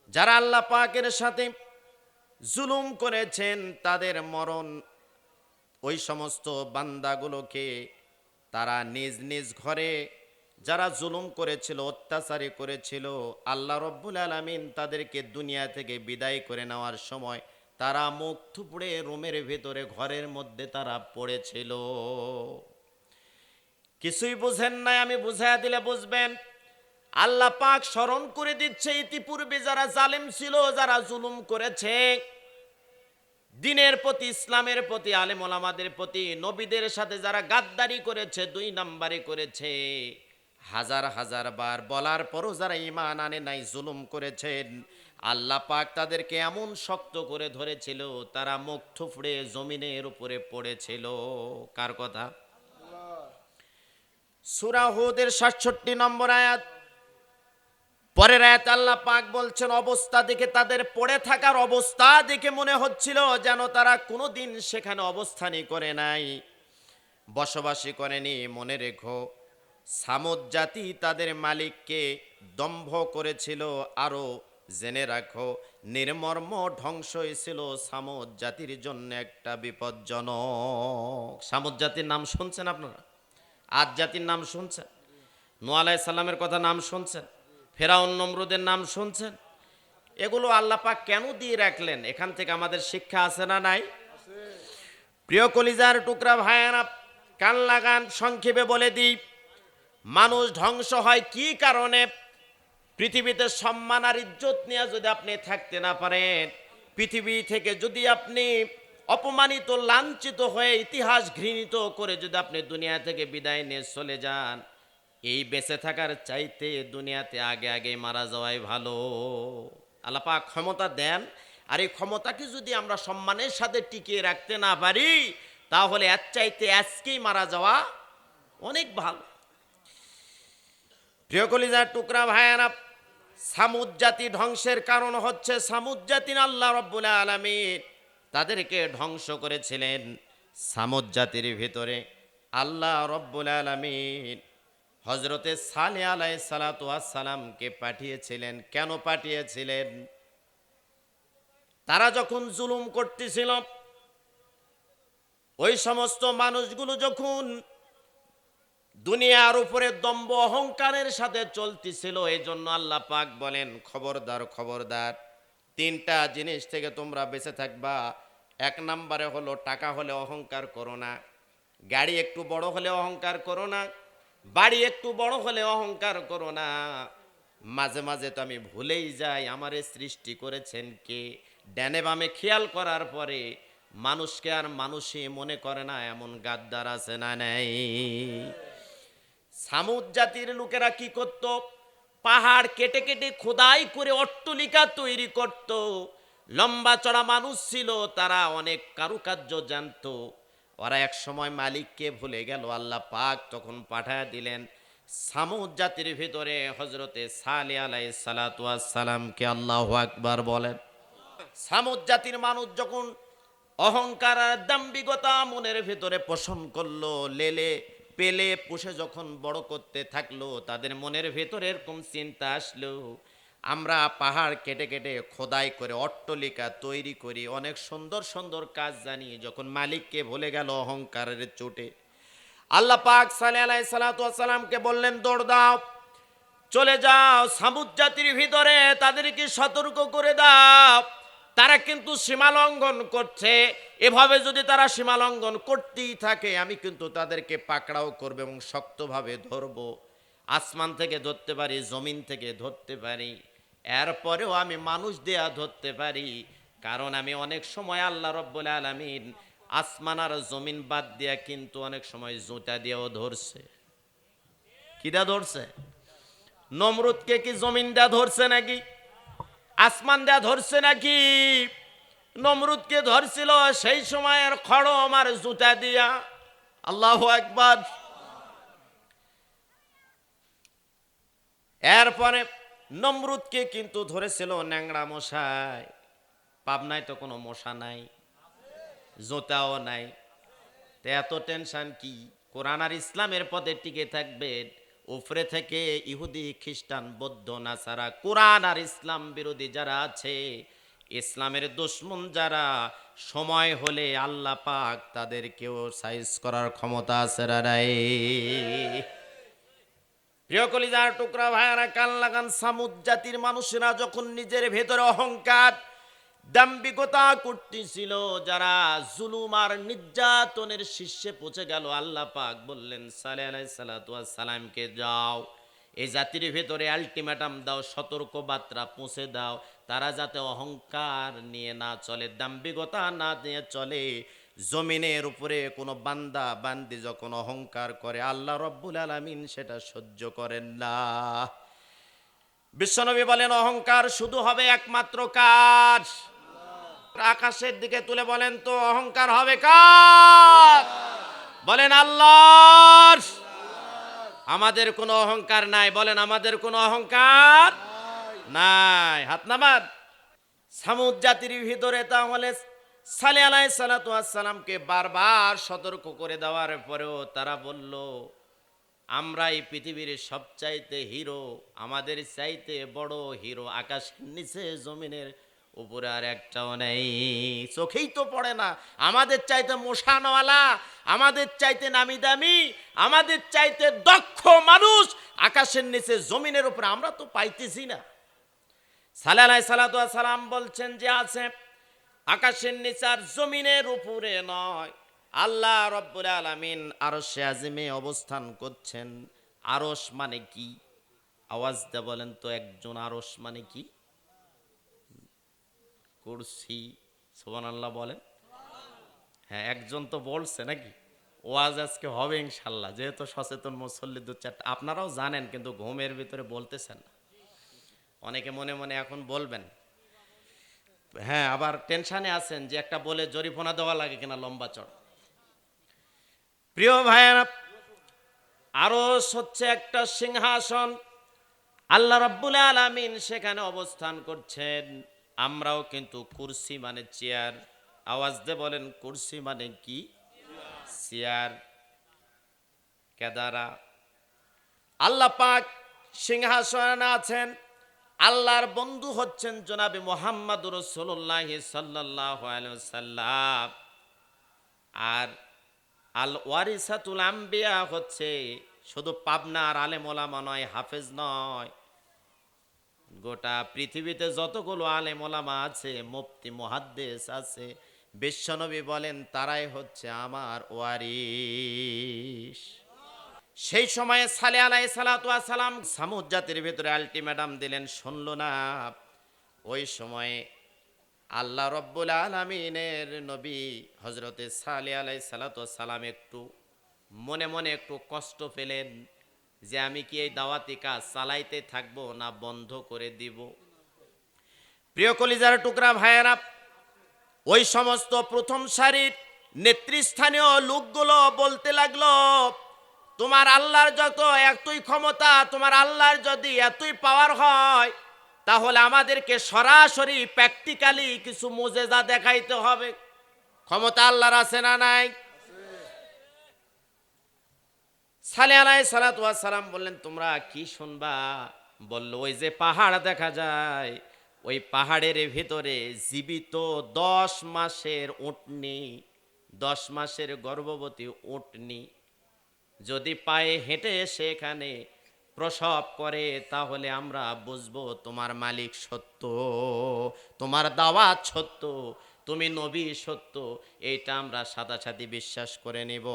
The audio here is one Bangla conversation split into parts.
যারা আল্লাহ পাকের সাথে জুলুম করেছেন তাদের মরণ ওই সমস্ত বান্দাগুলোকে তারা নিজ নিজ ঘরে যারা জুলুম করেছিল অত্যাচারী করেছিল আল্লাহ রব্বুল আলামিন তাদেরকে দুনিয়া থেকে বিদায় করে নেওয়ার সময় তারা মুখ থুবড়ে রুমের ভেতরে ঘরের মধ্যে তারা পড়েছিল। কিছুই বুঝেন নাই, আমি বুঝাইয়া দিলে বুঝবেন। আল্লাহ পাক স্মরণ করে দিচ্ছে ইতিপূর্বে যারা জালেম ছিল, যারা জুলুম করেছে দিনের প্রতি, ইসলামের প্রতি, আলেম ওলামাদের প্রতি, নবীদের সাথে যারা গাদ্দারি করেছে, দুই নাম্বারি করেছে, হাজার হাজার বার বলার পরও যারা ঈমান আনে নাই, জুলুম করেছেন, আল্লাহ পাক তাদেরকে এমন শক্ত করে ধরেছিল তারা মুখ থুবড়ে জমিনের উপরে পড়েছিল। কার কথা? সূরা হুদের ৬৭ নম্বর আয়াত। পরের আয়াত আল্লাহ পাক বলছেন, অবস্থা দেখে, তাদের পড়ে থাকার অবস্থা দেখে মনে হচ্ছিল যেন তারা কোনোদিন সেখানে অবস্থানই করে নাই, বসবাসী করেনি। মনে রেখো, সামুদ জাতি তাদের মালিককে দম্ভ করেছিল। আরো জেনে রাখো, নির্মর্ম ধ্বংস হয়েছিল সামুদ জাতির জন্য একটা বিপজ্জনক। সামুদ জাতির নাম শুনছেন আপনারা? আদ জাতির নাম শুনছেন? নূহ আলাইহিস সালামের কথা নাম শুনছেন? ফেরাউন নমরুদের নাম শুনছেন? এগুলো আল্লাহ পাক কেন দিয়ে রাখলেন? এখান থেকে আমাদের শিক্ষা আছে না নাই? প্রিয় কলিজার টুকরা ভাইয়েরা, কান লাগান, সংক্ষেপে বলে দিই, মানুষ ধ্বংস হয় কি কারণে? পৃথিবীতে সম্মান আর ইজ্জত নিয়ে যদি আপনি থাকতে না পারেন, পৃথিবী থেকে যদি আপনি অপমানিত, লাঞ্ছিত হয়ে, ইতিহাস ঘৃণিত করে যদি আপনি দুনিয়া থেকে বিদায় নিয়ে চলে যান, এই বেঁচে থাকার চাইতে দুনিয়াতে আগে আগে মারা যাওয়াই ভালো। আল্লাহ পাক ক্ষমতা দেন, আর এই ক্ষমতাকে যদি আমরা সম্মানের সাথে টিকিয়ে রাখতে না পারি, তাহলে এর চাইতে আজকেই মারা যাওয়া অনেক ভালো। প্রিয় কলিজার টুকরা ভাইয়ারা, সামুদ জাতি ধ্বংসের কারণ হচ্ছে সামুদ জাতির আল্লাহ রাব্বুল আলামিন তাদেরকে ধ্বংস করেছিলেন। সামুদ জাতির ভিতরে আল্লাহ রাব্বুল আলামিন হযরতে সালেহ আলাইহিস সালাতু ওয়াস সালামকে পাঠিয়েছিলেন। কেন পাঠিয়েছিলেন? তারা যখন জুলুম করতেছিল, ওই সমস্ত মানুষগুলো যখন দুনিয়ার উপরে দম্ভ অহংকারের সাথে চলতেছিল, এই জন্য আল্লাহ পাক বলেন, খবরদার খবরদার, তিনটা জিনিস থেকে তোমরা বেঁচে থাকবা। এক নম্বরে হলো, টাকা হলে অহংকার করো না, গাড়ি একটু বড় হলে অহংকার করো না, বাড়ি একটু বড় হলে অহংকার করো না। মাঝে মাঝে তো আমি ভুলেই যাই আমারে সৃষ্টি করেছেন কে। ডানে বামে খেয়াল করার পরে মানুষকে আর মানুষই মনে করে না, এমন গাদ্দার আছে না নাই? সামুদ জাতির লোকেরা কি করত? পাহাড় কেটে কেটে খোদাই করে অট্টালিকা তৈরি করত। লম্বা চড়া মানুষ ছিল, তারা অনেক কারুকার্য জানতো। ওরা এক সময় মালিককে ভুলে গেল। আল্লাহ পাক তখন পাঠায় দিলেন সামুদ জাতির ভিতরে হযরতে সালেহ আলাইহিস সালাতু ওয়াস সালামকে। আল্লাহু আকবার বলেন। সামুদ জাতির মানুষ যখন অহংকার আর দাম্ভিকতা মনের ভেতরে পোষণ করলো, লেলে পেলে পুষে যখন বড় করতে থাকলো, তাদের মনের ভেতরে এরকম চিন্তা আসলো, আমরা পাহাড় কেটে কেটে খোদাই করে অট্টালিকা তৈরি করি, অনেক সুন্দর সুন্দর কাজ জানি। যখন মালিককে ভুলে গেল অহংকারের চোটে, আল্লাহ পাক সালেহ আলাইহিস সালাতু ওয়াস সালামকে বললেন, দৌড় দাও, চলে যাও সামুদ জাতির ভিতরে, তাদেরকে সতর্ক করে দাও, তারা কিন্তু সীমা লঙ্ঘন করছে। এভাবে যদি তারা সীমা লঙ্ঘন করতেই থাকে, আমি কিন্তু তাদেরকে পাকড়াও করব এবং শক্তভাবে ধরব। আসমান থেকে ধরতে পারি, জমিন থেকে ধরতে পারি, এরপরেও আমি মানুষ দেয়া ধরতে পারি। কারণ আমি অনেক সময় আল্লাহ রাব্বুল আলামিন আসমান আর জমিন বাদ দিয়া কিন্তু অনেক সময় জুতা দিয়েও ধরছে। কিটা ধরছে? নমরুদকে কি জমিন দেয়া ধরছে নাকি? আসমান দেয়া ধরছে নাকি? নমরুদকে ধরছিল সেই সময়ের খড়ম আর জুতা দিয়া। আল্লাহু আকবার। এরপরে নমরুদকে কিন্তু ধরেছিল ন্যাংরা মশাই। পাবনায় তো কোনো মশা নাই, জুতাও নাই, এত টেনশন কি? কোরআন আর ইসলামের পথে টিকে থাকবেন, উপরে থেকে ইহুদি খ্রিস্টান বৌদ্ধ নাসারা কোরআন আর ইসলাম বিরোধী যারা আছে, ইসলামের দুশমন যারা, সময় হলে আল্লাহ পাক তাদেরকেও সাইজ করার ক্ষমতা আছে না নাই? প্রিয় কলিজার টুকরা ভাইয়ারা, কান লাগান। সামুদ জাতির মানুষেরা যখন নিজের ভেতরে অহংকার দাম্ভিকতা করতেছিল, যারা জুলুম আর নির্যাতনের শীর্ষে পৌঁছে গেল, আল্লাহ পাক বললেন সালেহ আলাইহিস সালাতু ওয়াস সালামকে, যাও এই জাতির ভেতরে আলটিমেটাম দাও, সতর্ক বার্তা পৌঁছে দাও, তারা যাতে অহংকার নিয়ে না চলে, দাম্ভিকতা না নিয়ে চলে। জমিনের উপরে কোনো বান্দা বান্দি যখন অহংকার করে, আল্লাহ রব্বুল আলামিন সেটা সহ্য করেন না। বিশ্বনবী বলেন, অহংকার শুধু হবে একমাত্র কার? আকাশের দিকে তুলে বলেন তো, অহংকার হবে কার? বলেন আল্লাহর। আমাদের কোনো অহংকার নাই। বলেন আমাদের কোনো অহংকার নাই। হাত নামান। সামুদ জাতির ভিতরে তাহলে সালেহ আলাইহিস সালাতু ওয়াস সালামকে বারবার সতর্ক করে দেওয়ার পরেও তারা বলল, আমরা এই পৃথিবীর সবচাইতে হিরো, আমাদের চাইতে বড় হিরো আকাশের নিচে জমিনের উপরে আর একটাও নেই। চোখেই তো পড়ে না। আমাদের চাইতে মশানওয়ালা, আমাদের চাইতে নামি দামি, আমাদের চাইতে দক্ষ মানুষ আকাশের নিচে জমিনের উপরে আমরা তো পাইতেছি না। সালেহ আলাইহিস সালাতু ওয়াস সালাম বলছেন যে আছে, আকাশের নিচে আর জমিনের উপরে নয়, আল্লাহ রব্বুল আলামিন আরশে আজিমে অবস্থান করছেন। আরশ মানে কি? আওয়াজ দিয়ে বলেন তো একজন, আরশ মানে কি? কুরসি। সুবহানাল্লাহ বলেন। হ্যাঁ, একজন তো বলছে নাকি? ওয়াজ আজকে হবে ইনশাল্লাহ, যেহেতু সচেতন মুসল্লি দু চারটা। আপনারাও জানেন কিন্তু ঘুমের ভিতরে বলতেছেন না। অনেকে মনে মনে এখন বলবেন, হ্যাঁ, আবার টেনশনে আছেন যে একটা বলে জরিমানা দেওয়া লাগে কিনা লম্বা চড়। প্রিয় ভাইয়েরা, আরশ হচ্ছে একটা সিংহাসন, আল্লাহ রাব্বুল আলামিন সেখানে অবস্থান করছেন। আমরাও কিন্তু কুরসি মানে চেয়ার। আওয়াজ দিয়ে বলেন, কুরসি মানে কি? চেয়ার। কেদারা। আল্লাহ পাক সিংহাসনে আছেন। আল্লাহর বন্ধু হচ্ছেন জনাবে মুহাম্মদুর রাসূলুল্লাহ সাল্লাল্লাহু আলাইহি ওয়াসাল্লাম। আর আল ওয়ারিসাতুল আম্বিয়া হচ্ছে শুধু পাবনার আলেম ওলামা নয়, হাফেজ নয়, গোটা পৃথিবীতে যতগুলো আলেম ওলামা আছে, মুফতি মুহাদ্দিস আছে, বিশ্বনবী বলেন তারাই হচ্ছে আমার ওয়ারিস। সেই সময়ে সালেহ আলাইহিস সালাতু ওয়াস সালাম সামুদ জাতির ভিতরে আলটিমেটাম দিলেন, শুনল না। ওই সময়ে আল্লাহ রব্বুল আলামিনের নবী হযরতে সালেহ আলাইহিস সালাতু ওয়াস সালাম একটু মনে মনে একটু কষ্ট পেলেন যে আমি কি এই দাওয়াতি কাজ চালাইতে থাকবো না বন্ধ করে দিব। প্রিয় কলিজার টুকরা ভাইয়েরা, ওই সমস্ত প্রথম সারির নেতৃস্থানীয় লোকগুলো বলতে লাগলো, তোমার আল্লাহর যত এতই ক্ষমতা, তোমার আল্লাহর যদি এতই পাওয়ার হয়, তাহলে আমাদেরকে সরাসরি প্র্যাকটিক্যালি কিছু মুজেজা দেখাইতে হবে। ক্ষমতা আল্লাহর আছে না নাই? সালেহ আলাইহিস সালাতু ওয়াস সালাম বললেন, তোমরা কি শুনবা? বলল, ওই যে পাহাড় দেখা যায়, ওই পাহাড়ের ভিতরে জীবিত 10 মাসের উটনি, 10 মাসের গর্ভবতী উটনি যদি পায়ে হেঁটে এসে এখানে প্রসব করে, তাহলে আমরা বুঝবো তোমার মালিক সত্য, তোমার দাওয়াত সত্য, তুমি নবী সত্য। এইটা আমরা সাদাসাদি বিশ্বাস করে নিব।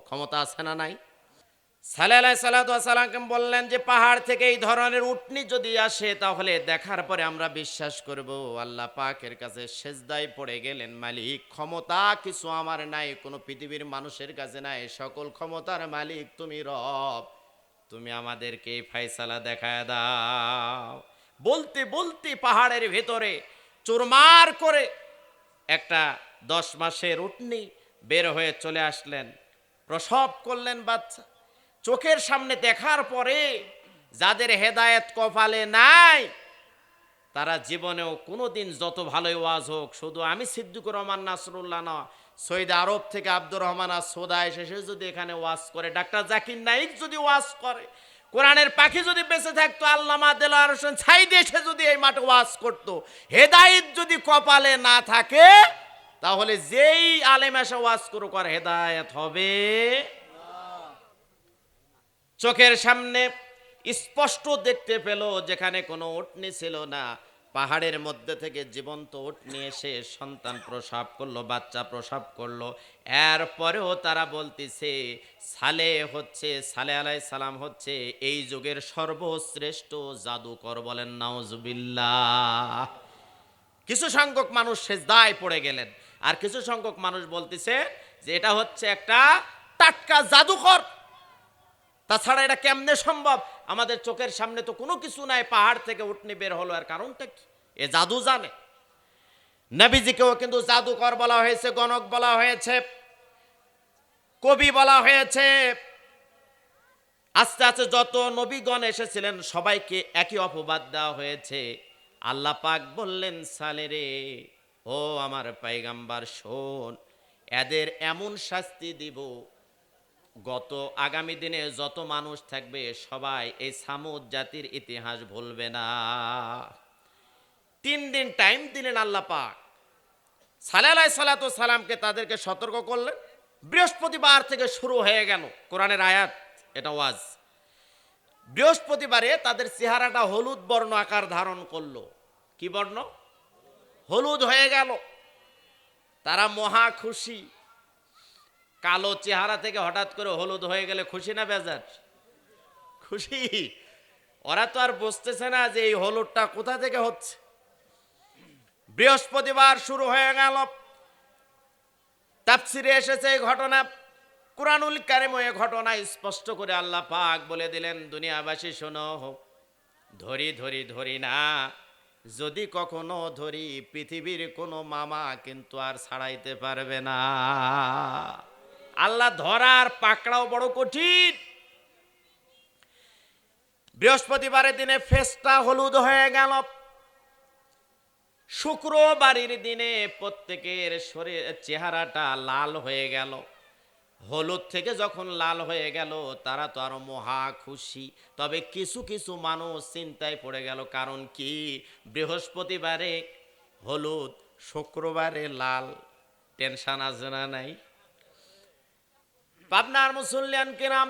ক্ষমতা আছে না নাই? সালেহ আলাইহিস সালাতু ওয়াস সালাম বললেন যে পাহাড় থেকে এই ধরনের উটনি যদি আসে, তাহলে দেখার পরে আমরা বিশ্বাস করব। আল্লাহ পাকের কাছে সেজদায় পড়ে গেলেন, মালিক ক্ষমতা কিছু আমার নাই, কোনো পৃথিবীর মানুষের কাছে নাই, সকল ক্ষমতার মালিক তুমি রব, তুমি আমাদেরকে ফয়সালা দেখায় দাও। বলতে বলতে পাহাড়ের ভেতরে চুরমার করে একটা 10 মাসের উটনি বের হয়ে চলে আসলেন, প্রসব করলেন বাচ্চা। চোখের সামনে দেখার পরে যাদের হেদায়েত কপালে নাই, তারা জীবনেও কোনোদিন যত ভালোই ওয়াজ হোক, শুধু আমি সিদ্দিকুর রহমান নাসরুল্লাহ না, সৌদি আরব থেকে আব্দুর রহমান আর সোদা এসে যদি এখানে ওয়াজ করে, ডাক্তার জাকির নাইক যদি ওয়াজ করে, কোরআনের পাখি যদি বেঁচে থাকতো, আল্লামা দেলোয়ার হোসেন সাইদি এসে যদি এই মাঠে ওয়াজ করতো, হেদায়েত যদি কপালে না থাকে, তাহলে যেই আলেম এসে ওয়াজ করুক আর হেদায়েত হবে। চোখের সামনে স্পষ্ট দেখতে পেল, যেখানে কোনো উটনি ছিল না, পাহাড়ের মধ্যে থেকে জীবন্ত উটনি এসে সন্তান প্রসব করলো, বাচ্চা প্রসব করলো। এরপরেও তারা বলতেছে সালেহ আলাইহিস সালাম হচ্ছে এই যুগের সর্বশ্রেষ্ঠ জাদুকর। বলেন নাউজুবিল্লাহ। কিছু সংখ্যক মানুষ সেজদায় পড়ে গেলেন, আর কিছু সংখ্যক মানুষ বলতেছে যে এটা হচ্ছে একটা টাটকা জাদুকর। তাছাড়া এটা কেমনে সম্ভব? আমাদের চোখের সামনে তো কোনো কিছু নাই, পাহাড় থেকে উটনি বের হলো, আর কারণটা কি? এ জাদু জানে। নবীজিকেও কিন্তু জাদুকর বলা হয়েছে, গণক বলা হয়েছে, কবি বলা হয়েছে। আস্তে আস্তে যত নবীগণ এসেছিলেন সবাইকে একই অপবাদ দেওয়া হয়েছে। আল্লাহ পাক বললেন, সালে রে, ও আমার পয়গম্বর শোন, এদের এমন শাস্তি দিব, আগামী দিনে যত মানুষ থাকবে সবাই এই সামুদ জাতির ইতিহাস ভুলবে না। 3 দিন টাইম দিলেন আল্লাহ পাক। সালেহ আলাইহিস সালামকে তাদেরকে সতর্ক করলেন। বৃহস্পতিবার থেকে শুরু হয়ে গেল কোরআনের আয়াত, এটা ওয়াজ। বৃহস্পতিবারে তাদের চেহারাটা হলুদ বর্ণ আকার ধারণ করলো। কি বর্ণ? হলুদ হয়ে গেল। তারা মহা খুশি। কালো চেহারা থেকে হঠাৎ করে হলুদ হয়ে গেলে খুশি না বেজার? খুশি। ওরা তো আর বুঝতেছে না যে এই হলুদটা কোথা থেকে হচ্ছে। বৃহস্পতিবার শুরু হয়ে গেল। তাফসিরে এসেছে এই ঘটনা, কুরআনুল কারীমে এই ঘটনা স্পষ্ট করে আল্লাহ পাক বলে দিলেন, দুনিয়াবাসী শোনো, ধরি না, যদি কখনো ধরি পৃথিবীর কোনো মামা কিন্তু আর ছাড়াইতে পারবে না। আল্লাহ ধরার পাকড়াও বড় কঠিন। বৃহস্পতিবারের দিনে ফেসটা হলুদ হয়ে গেল। শুক্রবারের দিনে প্রত্যেকের শরীর চেহারাটা লাল হয়ে গেল। হলুদ থেকে যখন লাল হয়ে গেল, তারা তো আরো মহা খুশি। তবে কিছু কিছু মানুষ চিন্তায় পড়ে গেল, কারণ কি? বৃহস্পতিবারে হলুদ, শুক্রবারে লাল, টেনশন আছে না নাই? পাবনার মুসল্লিয়ান কিরাম,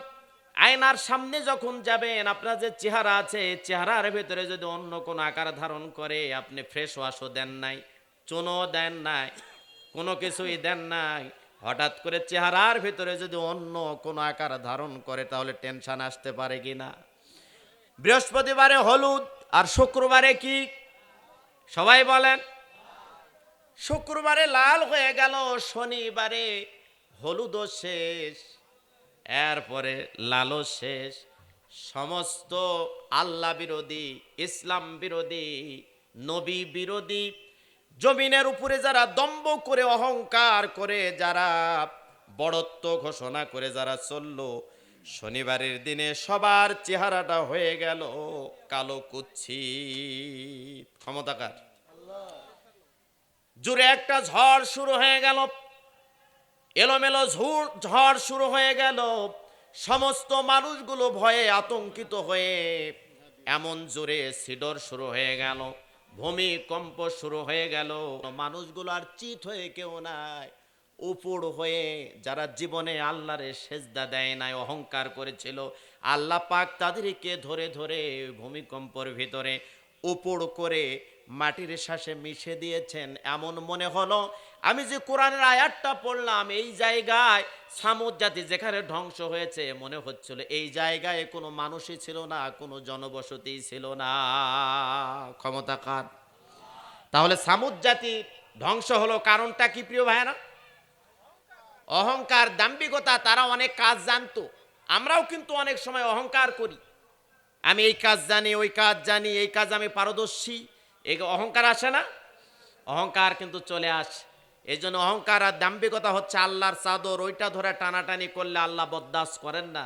আয়নার সামনে যখন যাবেন, আপনার যে চেহারা আছে, চেহারার ভেতরে যদি অন্য কোনো আকার ধারণ করে, আপনি ফ্রেশ ওয়াশও দেন নাই, চুনও দেন নাই, কোনো কিছুই দেন নাই, হঠাৎ করে চেহারার ভেতরে যদি অন্য কোনো আকার ধারণ করে, তাহলে টেনশন আসতে পারে কিনা? বৃহস্পতিবারে হলুদ আর শুক্রবারে কি? সবাই বলেন। শুক্রবারে লাল হয়ে গেল, শনিবারে হলুদও শেষ, এরপরে লালও শেষ। সমস্ত আল্লাহ বিরোধী, ইসলাম বিরোধী, নবী বিরোধী, জমিনের উপরে যারা দম্ভ করে, অহংকার করে, যারা বড়ত্ব ঘোষণা করে যারা চলল, শনিবারের দিনে সবার চেহারাটা হয়ে গেল কালো কুৎসিত। ক্ষমতাকার জুড়ে একটা ঝড় শুরু হয়ে গেল, এলোমেলো ঝড় শুরু হয়ে গেল। সমস্ত মানুষগুলো ভয়ে আতঙ্কিত হয়ে এমন জোরে সিডর শুরু হয়ে গেল, ভূমিকম্প শুরু হয়ে গেল। মানুষগুলো আর চিত হয়ে কেউ নাই, উপর হয়ে যারা জীবনে আল্লাহরে সেজদা দেয় নাই, অহংকার করেছিল, আল্লাহ পাক তাদেরকে ধরে ধরে ভূমিকম্পের ভিতরে উপর করে মাটির শ্বাসে মিশে দিয়েছেন। এমন মনে হলো আমি যে কোরআনের আয়াতটা পড়লাম, এই জায়গায় সামুদ জাতি যেখানে ধ্বংস হয়েছে, মনে হচ্ছিল এই জায়গায় কোনো মানুষই ছিল না, কোনো জনবসতি ছিল না। ক্ষমতাকার। তাহলে সামুদ জাতি ধ্বংস হলো কারণটা কি প্রিয় ভাইরা? অহংকার, দাম্ভিকতা। তারা অনেক কাজ জানতো। আমরাও কিন্তু অনেক সময় অহংকার করি, আমি এই কাজ জানি, ওই কাজ জানি, এই কাজ আমি পারদর্শী। এই অহংকার আসে না? অহংকার কিন্তু চলে আসে। এই জন্য অহংকার আর দাম্ভিকতা হচ্ছে আল্লাহর চাদর, ওইটা ধরে টানাটানি করলে আল্লাহ বরদাস্ত করেন না।